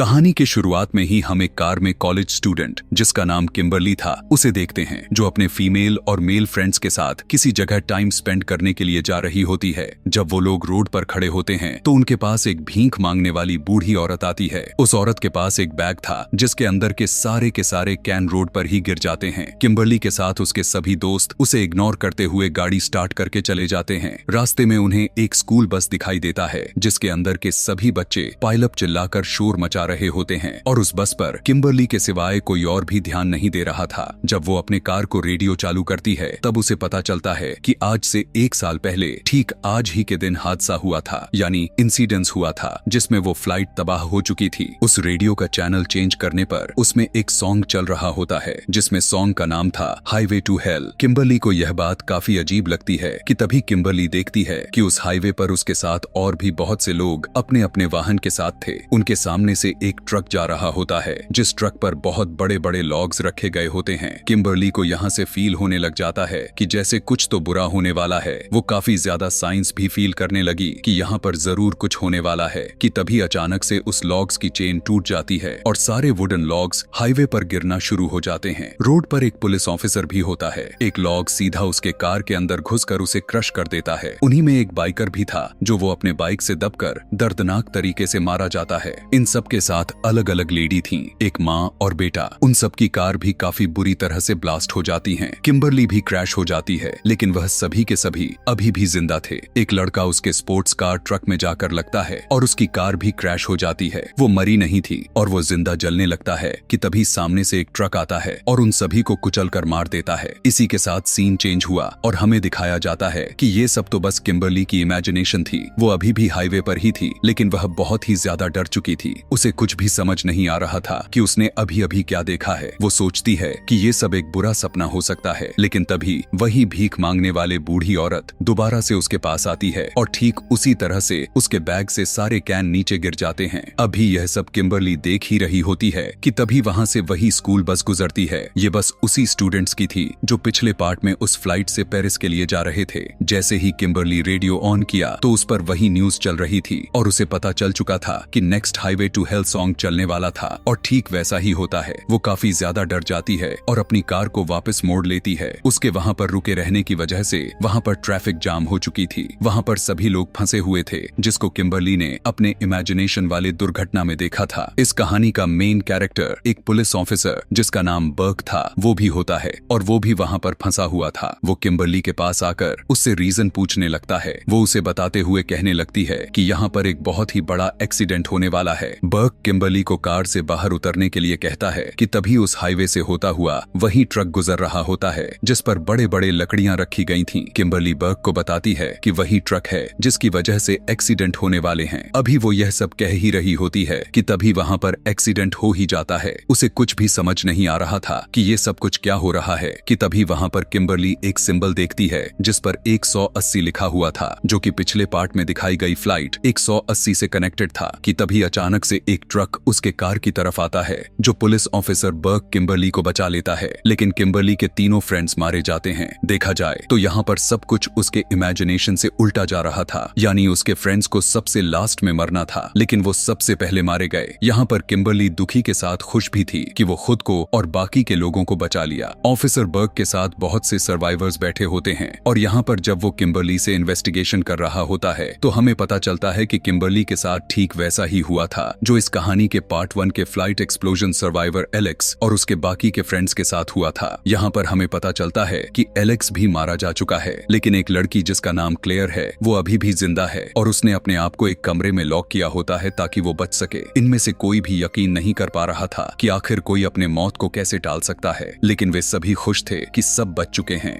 कहानी के शुरुआत में ही हम एक कार में कॉलेज स्टूडेंट जिसका नाम किम्बरली था उसे देखते हैं, जो अपने फीमेल और मेल फ्रेंड्स के साथ किसी जगह टाइम स्पेंड करने के लिए जा रही होती है। जब वो लोग रोड पर खड़े होते हैं तो उनके पास एक भीख मांगने वाली बूढ़ी औरत आती है। उस औरत के पास एक बैग था जिसके अंदर के सारे कैन रोड पर ही गिर जाते हैं। किम्बरली के साथ उसके सभी दोस्त उसे इग्नोर करते हुए गाड़ी स्टार्ट करके चले जाते हैं। रास्ते में उन्हें एक स्कूल बस दिखाई देता है जिसके अंदर के सभी बच्चे पाइलअप चिल्लाकर शोर मचा रहे होते हैं और उस बस पर किम्बरली के सिवाय कोई और भी ध्यान नहीं दे रहा था। जब वो अपने कार को रेडियो चालू करती है तब उसे पता चलता है कि आज से 1 साल पहले ठीक आज ही के दिन हादसा हुआ था, यानी इंसिडेंस हुआ था जिसमें वो फ्लाइट तबाह हो चुकी थी। उस रेडियो का चैनल चेंज करने पर उसमें एक सॉन्ग चल रहा होता है जिसमें सॉन्ग का नाम था हाईवे टू हेल। किम्बरली को यह बात काफी अजीब लगती है कि तभी किम्बरली देखती है कि उस हाईवे पर उसके साथ और भी बहुत से लोग अपने अपने वाहन के साथ थे। उनके सामने से एक ट्रक जा रहा होता है जिस ट्रक पर बहुत बड़े बड़े लॉग्स रखे गए होते हैं। किम्बरली को यहाँ से फील होने लग जाता है कि जैसे कुछ तो बुरा होने वाला है। वो काफी ज्यादा साइंस भी फील करने लगी कि यहाँ पर जरूर कुछ होने वाला है कि तभी अचानक से उस लॉग्स की चेन टूट जाती है और सारे वुडन लॉग्स हाईवे पर गिरना शुरू हो जाते हैं। रोड पर एक पुलिस ऑफिसर भी होता है। एक लॉग सीधा उसके कार के अंदर घुसकर उसे क्रश कर देता है। उन्हीं में एक बाइकर भी था जो वो अपने बाइक से दबकर दर्दनाक तरीके से मारा जाता है। इन सब के साथ अलग अलग लेडी थीं, एक माँ और बेटा। उन सब की कार भी काफी बुरी तरह से ब्लास्ट हो जाती हैं। किम्बरली भी क्रैश हो जाती है, लेकिन वह सभी के सभी अभी भी जिंदा थे। एक लड़का उसके स्पोर्ट्स कार ट्रक में जाकर लगता है और उसकी कार भी क्रैश हो जाती है। वो मरी नहीं थी और वो जिंदा जलने लगता है कि तभी सामने से एक ट्रक आता है और उन सभी को कुचल कर मार देता है। इसी के साथ सीन चेंज हुआ और हमें दिखाया जाता है कि ये सब तो बस किम्बरली की इमेजिनेशन थी। वो अभी भी हाईवे पर ही थी, लेकिन वह बहुत ही ज्यादा डर चुकी थी। उसे कुछ भी समझ नहीं आ रहा था कि उसने अभी अभी क्या देखा है। वो सोचती है कि ये सब एक बुरा सपना हो सकता है, लेकिन तभी वही भीख मांगने वाले बूढ़ी औरत दोबारा से उसके पास आती है और ठीक उसी तरह से उसके बैग से सारे कैन नीचे गिर जाते हैं। अभी यह सब किम्बरली देख ही रही होती है कि तभी वहाँ से वही स्कूल बस गुजरती है। ये बस उसी स्टूडेंट्स की थी जो पिछले पार्ट में उस फ्लाइट से पेरिस के लिए जा रहे थे। जैसे ही किम्बरली रेडियो ऑन किया तो उस पर वही न्यूज चल रही थी और उसे पता चल चुका था कि next highway to hell song चलने वाला था और ठीक वैसा ही होता है। वो काफी ज्यादा डर जाती है और अपनी कार को वापस मोड़ लेती है। उसके वहाँ पर रुके रहने की वजह से वहाँ पर ट्रैफिक जाम हो चुकी थी। वहाँ पर सभी लोग फंसे हुए थे जिसको किम्बरली ने अपने इमेजिनेशन वाले दुर्घटना में देखा था। इस कहानी का मेन कैरेक्टर एक पुलिस ऑफिसर जिसका नाम बर्क था वो भी होता है और वो भी वहाँ पर फंसा हुआ था। वो किम्बरली के पास आकर उससे रीजन पूछने लगता है। वो उसे बताते हुए कहने लगती है कि यहाँ पर एक बहुत ही बड़ा एक्सीडेंट होने वाला है। बर्क किम्बरली को कार से बाहर उतरने के लिए कहता है कि तभी उस हाईवे से होता हुआ वही ट्रक गुजर रहा होता है जिस पर बड़े बड़े लकड़ियां रखी गई थीं। किम्बरली बर्क को बताती है कि वही ट्रक है जिसकी वजह से एक्सीडेंट होने वाले हैं। अभी वो यह सब कह ही रही होती है कि तभी वहाँ पर एक्सीडेंट हो ही जाता है। उसे कुछ भी समझ नहीं आ रहा था कि ये सब कुछ क्या हो रहा है कि तभी वहाँ पर किम्बरली एक सिंबल देखती है जिस पर 180 लिखा हुआ था, जो कि पिछले पार्ट में दिखाई गई फ्लाइट 180 से कनेक्टेड था। कि तभी अचानक से एक ट्रक उसके कार की तरफ आता है जो पुलिस ऑफिसर बर्क किम्बरली को बचा लेता है, लेकिन किम्बरली के तीनों फ्रेंड्स मारे जाते हैं। देखा जाए तो यहाँ पर सब कुछ उसके इमेजिनेशन से उल्टा जा रहा था, यानी उसके फ्रेंड्स को सबसे लास्ट में मरना था लेकिन वो सबसे पहले मारे गए। यहाँ पर किम्बरली दुखी के साथ खुश भी थी कि वो खुद को और बाकी के लोगों को बचा लिया। ऑफिसर बर्क के साथ बहुत से सर्वाइवर्स बैठे होते हैं और यहाँ पर जब वो किम्बरली से इन्वेस्टिगेशन कर रहा होता है तो हमें पता चलता है कि किम्बरली के साथ ठीक वैसा ही हुआ था जो इस कहानी के पार्ट 1 के फ्लाइट एक्सप्लोजन सर्वाइवर एलेक्स और उसके बाकी के फ्रेंड्स के साथ हुआ था। यहाँ पर हमें पता चलता है कि एलेक्स भी मारा जा चुका है, लेकिन एक लड़की जिसका नाम क्लेयर है वो अभी भी जिंदा है और उसने अपने आप को एक कमरे में लॉक किया होता है ताकि वो बच सके। इनमें से कोई भी यकीन नहीं कर पा रहा था कि आखिर कोई अपने मौत को कैसे टाल सकता है, लेकिन वे सभी खुश थे कि सब बच चुके हैं।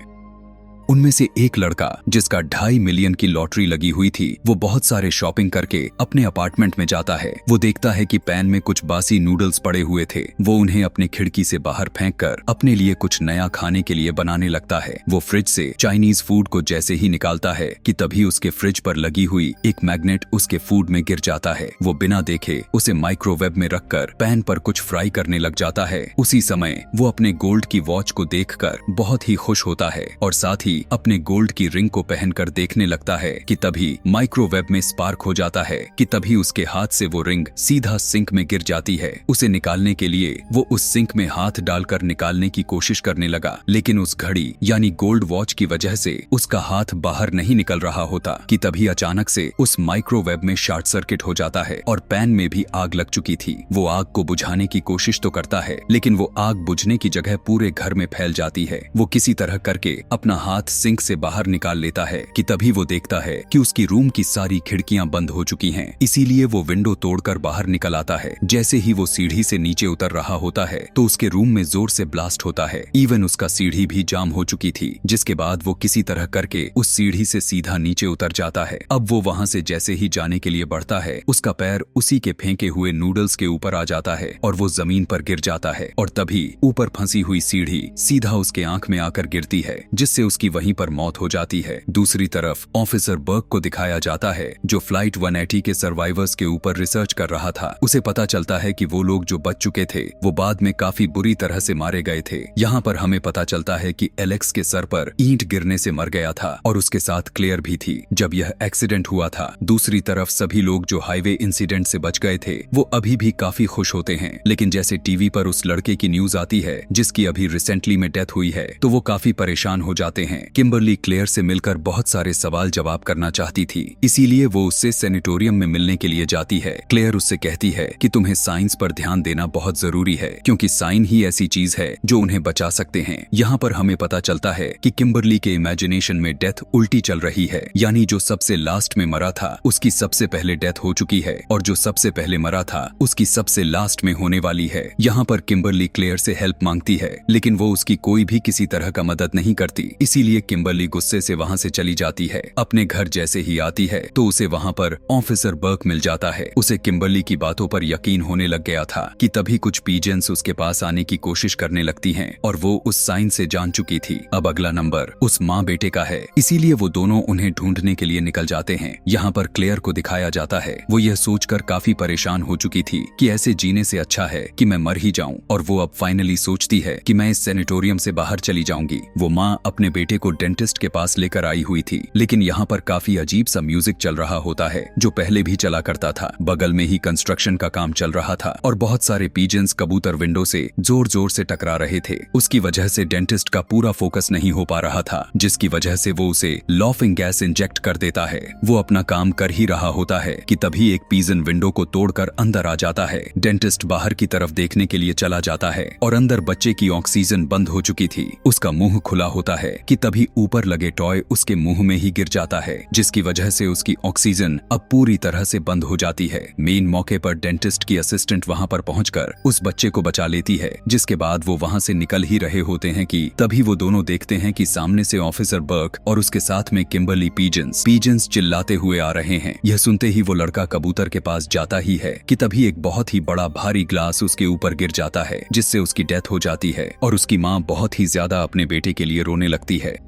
उनमें से एक लड़का जिसका 2.5 मिलियन की लॉटरी लगी हुई थी, वो बहुत सारे शॉपिंग करके अपने अपार्टमेंट में जाता है। वो देखता है कि पैन में कुछ बासी नूडल्स पड़े हुए थे। वो उन्हें अपनी खिड़की से बाहर फेंककर अपने लिए कुछ नया खाने के लिए बनाने लगता है। वो फ्रिज से चाइनीज फूड को जैसे ही निकालता है कि तभी उसके फ्रिज पर लगी हुई एक मैग्नेट उसके फूड में गिर जाता है। वो बिना देखे उसे माइक्रोवेव में रखकर पैन पर कुछ फ्राई करने लग जाता है। उसी समय वो अपने गोल्ड की वॉच को देखकर बहुत ही खुश होता है और साथ ही तभी अपने गोल्ड की रिंग को पहनकर देखने लगता है कि तभी माइक्रोवेव में स्पार्क हो जाता है कि तभी उसके हाथ से वो रिंग सीधा सिंक में गिर जाती है। उसे निकालने के लिए वो उस सिंक में हाथ डालकर निकालने की कोशिश करने लगा, लेकिन उस घड़ी यानी गोल्ड वॉच की वजह से उसका हाथ बाहर नहीं निकल रहा होता कि तभी अचानक से उस माइक्रोवेव में शॉर्ट सर्किट हो जाता है और पैन में भी आग लग चुकी थी। वो आग को बुझाने की कोशिश तो करता है, लेकिन वो आग बुझने की जगह पूरे घर में फैल जाती है। वो किसी तरह करके अपना हाथ सिंक से बाहर निकाल लेता है कि तभी वो देखता है कि उसकी रूम की सारी खिड़कियां बंद हो चुकी हैं। इसीलिए वो विंडो तोड़कर बाहर निकल आता है। जैसे ही वो सीढ़ी से नीचे उतर रहा होता है तो उसके रूम में जोर से ब्लास्ट होता है। इवन उसका सीढ़ी भी जाम हो चुकी थी, जिसके बाद वो किसी तरह करके उस सीढ़ी से सीधा नीचे उतर जाता है। अब वो वहां से जैसे ही जाने के लिए बढ़ता है, उसका पैर उसी के फेंके हुए नूडल्स के ऊपर आ जाता है और वो जमीन पर गिर जाता है और तभी ऊपर फंसी हुई सीढ़ी सीधा उसके आंख में आकर गिरती है, जिससे उसकी वहीं पर मौत हो जाती है। दूसरी तरफ ऑफिसर बर्क को दिखाया जाता है जो फ्लाइट 180 के सर्वाइवर्स के ऊपर रिसर्च कर रहा था। उसे पता चलता है कि वो लोग जो बच चुके थे वो बाद में काफी बुरी तरह से मारे गए थे। यहाँ पर हमें पता चलता है कि एलेक्स के सर पर ईंट गिरने से मर गया था और उसके साथ क्लेयर भी थी जब यह एक्सीडेंट हुआ था। दूसरी तरफ सभी लोग जो हाईवे इंसिडेंट से बच गए थे वो अभी भी काफी खुश होते हैं, लेकिन जैसे टीवी पर उस लड़के की न्यूज आती है जिसकी अभी रिसेंटली में डेथ हुई है तो वो काफी परेशान हो जाते हैं। किम्बरली क्लेयर से मिलकर बहुत सारे सवाल जवाब करना चाहती थी, इसीलिए वो उससे सैनिटोरियम में मिलने के लिए जाती है। क्लेयर उससे कहती है कि तुम्हें साइंस पर ध्यान देना बहुत जरूरी है, क्योंकि साइन ही ऐसी चीज है जो उन्हें बचा सकते हैं। यहाँ पर हमें पता चलता है कि किम्बरली के इमेजिनेशन में डेथ उल्टी चल रही है, यानी जो सबसे लास्ट में मरा था उसकी सबसे पहले डेथ हो चुकी है और जो सबसे पहले मरा था उसकी सबसे लास्ट में होने वाली है। यहाँ पर किम्बरली क्लेयर से हेल्प मांगती है, लेकिन वो उसकी कोई भी किसी तरह का मदद नहीं करती, इसीलिए किम्बरली गुस्से से वहाँ से चली जाती है। अपने घर जैसे ही आती है तो उसे वहाँ पर ऑफिसर बर्क मिल जाता है। उसे किम्बरली की बातों पर यकीन होने लग गया था कि तभी कुछ पीजेंस उसके पास आने की कोशिश करने लगती हैं और वो उस साइन से जान चुकी थी। अब अगला नंबर उस माँ बेटे का है, इसीलिए वो दोनों उन्हें ढूंढने के लिए निकल जाते हैं। यहाँ पर क्लेयर को दिखाया जाता है वो यह सोचकर काफी परेशान हो चुकी थी कि ऐसे जीने से अच्छा है कि मैं मर ही जाऊं, और वो अब फाइनली सोचती है कि मैं इस सैनिटोरियम से बाहर चली जाऊंगी। वो माँ अपने बेटे को डेंटिस्ट के पास लेकर आई हुई थी, लेकिन यहाँ पर काफी अजीब सा म्यूजिक चल रहा होता है जो पहले भी चला करता था। बगल में ही कंस्ट्रक्शन का काम चल रहा था और बहुत सारे पीजेंस कबूतर विंडो से जोर जोर से टकरा रहे थे। उसकी वजह से डेंटिस्ट का पूरा फोकस नहीं हो पा रहा था, जिसकी वजह से वो उसे लॉफिंग गैस इंजेक्ट कर देता है। वो अपना काम कर ही रहा होता है कि तभी एक पीजन विंडो को तोड़कर अंदर आ जाता है। डेंटिस्ट बाहर की तरफ देखने के लिए चला जाता है और अंदर बच्चे की ऑक्सीजन बंद हो चुकी थी। उसका मुंह खुला होता है कि तभी ऊपर लगे टॉय उसके मुंह में ही गिर जाता है, जिसकी वजह से उसकी ऑक्सीजन अब पूरी तरह से बंद हो जाती है। मेन मौके पर डेंटिस्ट की असिस्टेंट वहां पर पहुंचकर उस बच्चे को बचा लेती है, जिसके बाद वो वहां से निकल ही रहे होते हैं कि तभी वो दोनों देखते हैं कि सामने से ऑफिसर बर्क और उसके साथ में किम्बरली पीजेंस चिल्लाते हुए आ रहे हैं। यह सुनते ही वो लड़का कबूतर के पास जाता ही है कि तभी एक बहुत ही बड़ा भारी ग्लास उसके ऊपर गिर जाता है, जिससे उसकी डेथ हो जाती है और उसकी माँ बहुत ही ज्यादा अपने बेटे के लिए रोने लगती है।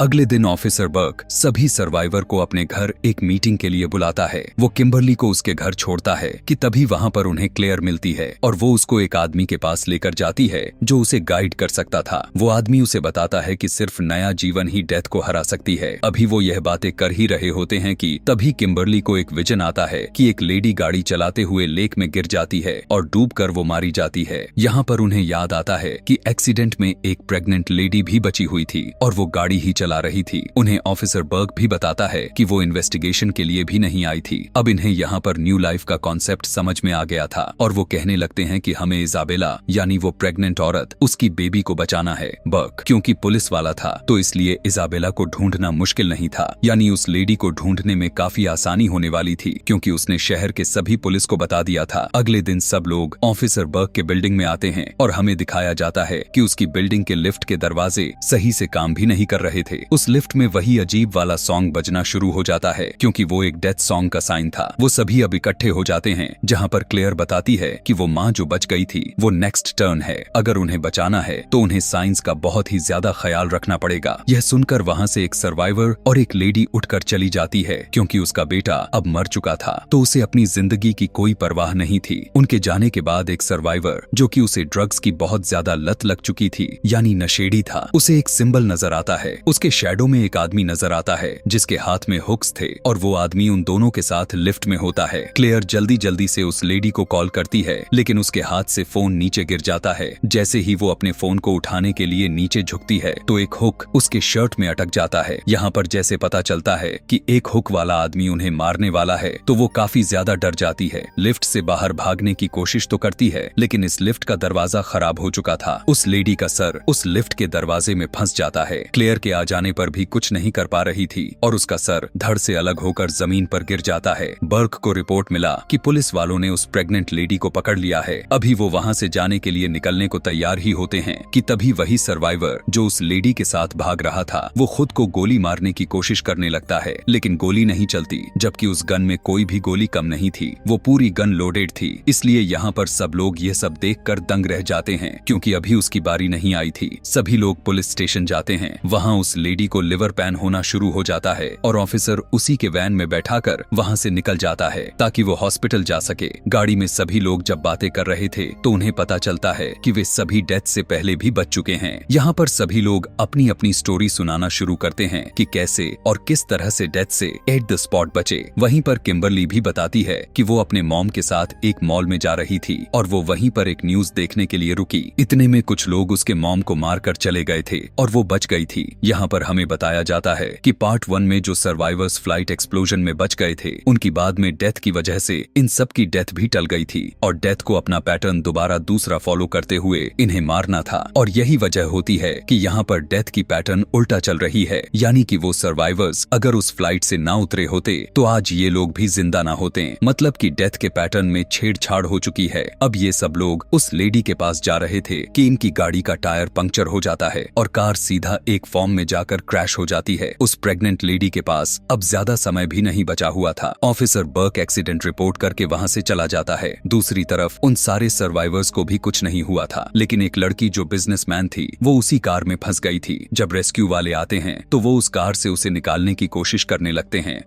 अगले दिन ऑफिसर बर्क सभी सर्वाइवर को अपने घर एक मीटिंग के लिए बुलाता है। वो किम्बरली को उसके घर छोड़ता है कि तभी वहाँ पर उन्हें क्लेयर मिलती है और वो उसको एक आदमी के पास लेकर जाती है जो उसे गाइड कर सकता था। वो आदमी उसे बताता है कि सिर्फ नया जीवन ही डेथ को हरा सकती है। अभी वो यह बातें कर ही रहे होते हैं कि तभी किम्बरली को एक विजन आता है कि एक लेडी गाड़ी चलाते हुए लेक में गिर जाती है और डूबकर वो मारी जाती है। यहाँ पर उन्हें याद आता है कि एक्सीडेंट में एक प्रेग्नेंट लेडी भी बची हुई थी और वो गाड़ी ही चला रही थी। उन्हें ऑफिसर बर्क भी बताता है कि वो इन्वेस्टिगेशन के लिए भी नहीं आई थी। अब इन्हें यहाँ पर न्यू लाइफ का कॉन्सेप्ट समझ में आ गया था और वो कहने लगते हैं कि हमें इजाबेला यानी वो प्रेग्नेंट औरत उसकी बेबी को बचाना है। बर्क क्योंकि पुलिस वाला था तो इसलिए इजाबेला को ढूंढना मुश्किल नहीं था, यानी उस लेडी को ढूंढने में काफी आसानी होने वाली थी क्योंकि उसने शहर के सभी पुलिस को बता दिया था। अगले दिन सब लोग ऑफिसर बर्क के बिल्डिंग में आते हैं और हमें दिखाया जाता है कि उसकी बिल्डिंग के लिफ्ट के दरवाजे सही से काम भी नहीं कर रहे थे। उस लिफ्ट में वही अजीब वाला सॉन्ग बजना शुरू हो जाता है क्योंकि वो एक डेथ सॉन्ग का साइन था। वो सभी अब इकट्ठे हो जाते हैं जहाँ पर क्लेयर बताती है कि वो माँ जो बच गई थी वो नेक्स्ट टर्न है। अगर उन्हें बचाना है तो उन्हें साइंस का बहुत ही ज्यादा ख्याल रखना पड़ेगा। यह सुनकर वहाँ से एक सर्वाइवर और एक लेडी उठकर चली जाती है क्योंकि उसका बेटा अब मर चुका था तो उसे अपनी जिंदगी की कोई परवाह नहीं थी। उनके जाने के बाद एक सर्वाइवर जो कि उसे ड्रग्स की बहुत ज्यादा लत लग चुकी थी यानी नशेड़ी था, उसे एक सिंबल नजर आता है। उसके उसके शैडो में एक आदमी नजर आता है जिसके हाथ में हुक्स थे और वो आदमी उन दोनों के साथ लिफ्ट में होता है। क्लेयर जल्दी जल्दी से उस लेडी को कॉल करती है लेकिन उसके हाथ से फोन नीचे गिर जाता है। जैसे ही वो अपने फोन को उठाने के लिए नीचे झुकती है तो एक हुक उसके शर्ट में अटक जाता है। यहाँ पर जैसे पता चलता है कि एक हुक वाला आदमी उन्हें मारने वाला है तो वो काफी ज्यादा डर जाती है। लिफ्ट से बाहर भागने की कोशिश तो करती है लेकिन इस लिफ्ट का दरवाजा खराब हो चुका था। उस लेडी का सर उस लिफ्ट के दरवाजे में फंस जाता है। क्लेयर के आ जाने पर भी कुछ नहीं कर पा रही थी और उसका सर धड़ से अलग होकर जमीन पर गिर जाता है। बर्क को रिपोर्ट मिला कि पुलिस वालों ने उस प्रेग्नेंट लेडी को पकड़ लिया है। अभी वो वहाँ से जाने के लिए निकलने को तैयार ही होते हैं कि तभी वही सर्वाइवर जो उस लेडी के साथ भाग रहा था वो खुद को गोली मारने की कोशिश करने लगता है लेकिन गोली नहीं चलती, जबकि उस गन में कोई भी गोली कम नहीं थी। वो पूरी गन लोडेड थी। इसलिए यहाँ पर सब लोग ये सब देखकर दंग रह जाते हैं क्योंकि अभी उसकी बारी नहीं आई थी। सभी लोग पुलिस स्टेशन जाते हैं। वहाँ उस लेडी को लिवर पैन होना शुरू हो जाता है और ऑफिसर उसी के वैन में बैठाकर वहाँ से निकल जाता है ताकि वो हॉस्पिटल जा सके। गाड़ी में सभी लोग जब बातें कर रहे थे तो उन्हें पता चलता है कि वे सभी डेथ से पहले भी बच चुके हैं। यहाँ पर सभी लोग अपनी अपनी स्टोरी सुनाना शुरू करते हैं कि कैसे और किस तरह से डेथ से एट द स्पॉट बचे। वहीं पर किम्बरली भी बताती है कि वो अपने मॉम के साथ एक मॉल में जा रही थी और वो वहीं पर एक न्यूज देखने के लिए रुकी। इतने में कुछ लोग उसके मॉम को मारकर चले गए थे और वो बच गई थी। यहाँ पर हमें बताया जाता है कि पार्ट 1 में जो सर्वाइवर्स फ्लाइट एक्सप्लोजन में बच गए थे उनकी बाद में डेथ की वजह से इन सब की डेथ भी टल गई थी और डेथ को अपना पैटर्न दोबारा दूसरा फॉलो करते हुए इन्हें मारना था। और यही वजह होती है कि यहाँ पर डेथ की पैटर्न उल्टा चल रही है, यानी कि वो सर्वाइवर्स अगर उस फ्लाइट से ना उतरे होते तो आज ये लोग भी जिंदा ना होते। मतलब कि डेथ के पैटर्न में छेड़छाड़ हो चुकी है। अब ये सब लोग उस लेडी के पास जा रहे थे कि इनकी गाड़ी का टायर पंक्चर हो जाता है और कार सीधा एक फॉर्म में जाकर क्रैश हो जाती है। उस प्रेग्नेंट लेडी के पास अब ज्यादा समय भी नहीं बचा हुआ था। ऑफिसर बर्क एक्सीडेंट रिपोर्ट करके वहाँ से चला जाता है। दूसरी तरफ उन सारे सर्वाइवर्स को भी कुछ नहीं हुआ था लेकिन एक लड़की जो बिजनेसमैन थी वो उसी कार में फंस गई थी। जब रेस्क्यू वाले आते हैं तो वो उस कार से उसे निकालने की कोशिश करने लगते हैं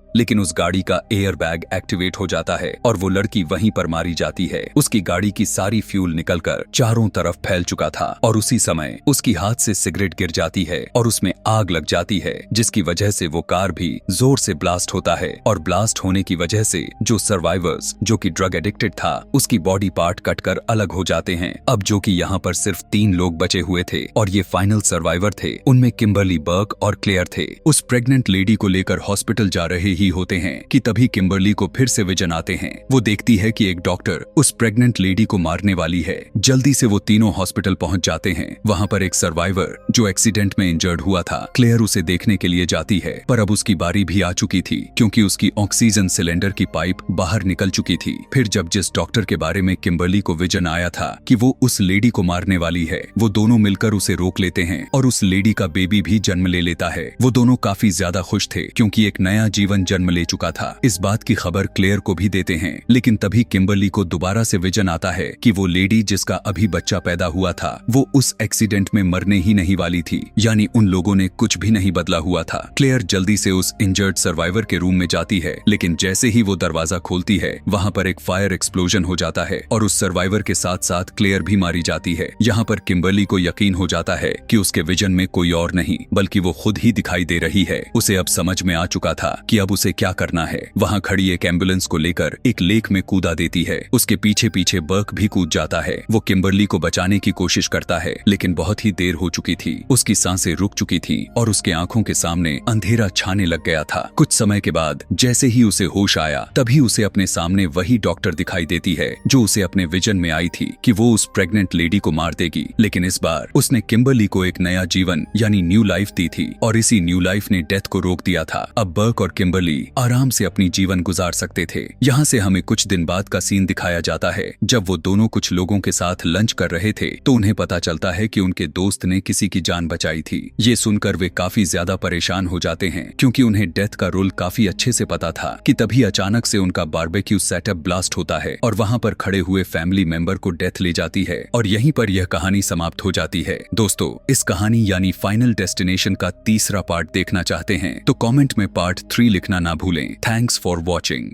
लेकिन उस गाड़ी का एयर बैग एक्टिवेट हो जाता है और वो लड़की वहीं पर मारी जाती है। उसकी गाड़ी की सारी फ्यूल निकलकर चारों तरफ फैल चुका था और उसी समय उसकी हाथ से सिगरेट गिर जाती है और उसमें आग लग जाती है जिसकी वजह से वो कार भी जोर से ब्लास्ट होता है और ब्लास्ट होने की वजह से जो सर्वाइवर्स जो कि ड्रग एडिक्टेड था उसकी बॉडी पार्ट कटकर अलग हो जाते हैं। अब जो कि यहाँ पर सिर्फ 3 लोग बचे हुए थे और ये फाइनल सर्वाइवर थे। उनमें किम्बरली, बर्क और क्लेयर थे। उस प्रेग्नेंट लेडी को लेकर हॉस्पिटल जा रहे ही होते हैं कि तभी किम्बरली को फिर से विजन आते हैं। वो देखती है कि एक डॉक्टर उस प्रेग्नेंट लेडी को मारने वाली है। जल्दी से वो तीनों हॉस्पिटल पहुंच जाते हैं। वहाँ पर एक सर्वाइवर जो एक्सीडेंट में इंजर्ड हुआ था, क्लेयर उसे देखने के लिए जाती है पर अब उसकी बारी भी आ चुकी थी क्योंकि उसकी ऑक्सीजन सिलेंडर की पाइप बाहर निकल चुकी थी। फिर जब जिस डॉक्टर के बारे में किम्बरली को विजन आया था कि वो उस लेडी को मारने वाली है, वो दोनों मिलकर उसे रोक लेते हैं और उस लेडी का बेबी भी जन्म ले लेता है। वो दोनों काफी ज्यादा खुश थे क्योंकि एक नया जीवन जन्म ले चुका था। इस बात की खबर क्लेयर को भी देते हैं लेकिन तभी किम्बरली को दोबारा से विजन आता है कि वो लेडी जिसका अभी बच्चा पैदा हुआ था वो उस एक्सीडेंट में मरने ही नहीं वाली थी, यानी उन लोगों ने कुछ भी नहीं बदला हुआ था। क्लेयर जल्दी से उस इंजर्ड सर्वाइवर के रूम में जाती है लेकिन जैसे ही वो दरवाजा खोलती है वहाँ पर एक फायर एक्सप्लोजन हो जाता है और उस सर्वाइवर के साथ साथ क्लेयर भी मारी जाती है। यहाँ पर किम्बरली को यकीन हो जाता है कि उसके विजन में कोई और नहीं बल्कि वो खुद ही दिखाई दे रही है। उसे अब समझ में आ चुका था कि अब उसे क्या करना है। वहाँ खड़ी एक एम्बुलेंस को लेकर एक लेक में कूदा देती है। उसके पीछे पीछे बर्क भी कूद जाता है। वो किम्बरली को बचाने की कोशिश करता है लेकिन बहुत ही देर हो चुकी थी। उसकी सांसें रुक चुकी थी और उसके आंखों के सामने अंधेरा छाने लग गया था। कुछ समय के बाद जैसे ही उसे होश आया तभी उसे अपने सामने वही डॉक्टर दिखाई देती है जो उसे अपने विजन में आई थी कि वो उस प्रेग्नेंट लेडी को मार देगी। लेकिन इस बार उसने किम्बरली को एक नया जीवन यानी न्यू लाइफ दी थी और इसी न्यू लाइफ ने डेथ को रोक दिया था। अब बर्क और किम्बरली आराम से अपनी जीवन गुजार सकते थे। यहाँ से हमें कुछ दिन बाद का सीन दिखाया जाता है जब वो दोनों कुछ लोगों के साथ लंच कर रहे थे तो उन्हें पता चलता है कि उनके दोस्त ने किसी की जान बचाई थी। ये सुनकर वे काफी ज्यादा परेशान हो जाते हैं क्योंकि उन्हें डेथ का रोल काफी अच्छे से पता था कि तभी अचानक से उनका बारबेक्यू सेटअप ब्लास्ट होता है और वहाँ पर खड़े हुए फैमिली मेंबर को डेथ ले जाती है और यहीं पर यह कहानी समाप्त हो जाती है। दोस्तों, इस कहानी यानी फाइनल डेस्टिनेशन का तीसरा पार्ट देखना चाहते हैं तो कमेंट में पार्ट 3 लिखना ना भूलें। Thanks for watching.